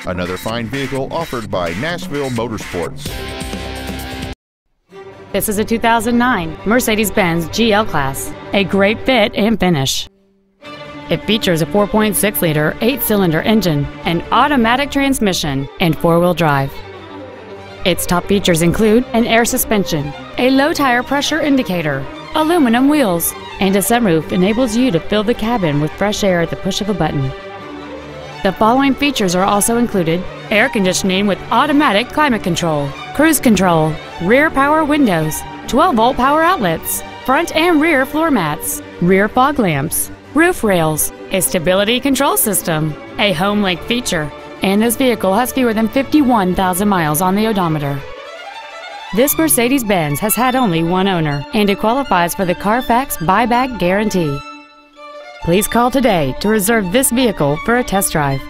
Another fine vehicle offered by Nashville Motorsports. This is a 2009 Mercedes-Benz GL Class, a great fit and finish. It features a 4.6-liter 8-cylinder engine, an automatic transmission, and 4-wheel drive. Its top features include an air suspension, a low tire pressure indicator, aluminum wheels, and a sunroof enables you to fill the cabin with fresh air at the push of a button. The following features are also included: air conditioning with automatic climate control, cruise control, rear power windows, 12-volt power outlets, front and rear floor mats, rear fog lamps, roof rails, a stability control system, a home link feature, and this vehicle has fewer than 51,000 miles on the odometer. This Mercedes-Benz has had only one owner, and it qualifies for the Carfax buyback guarantee. Please call today to reserve this vehicle for a test drive.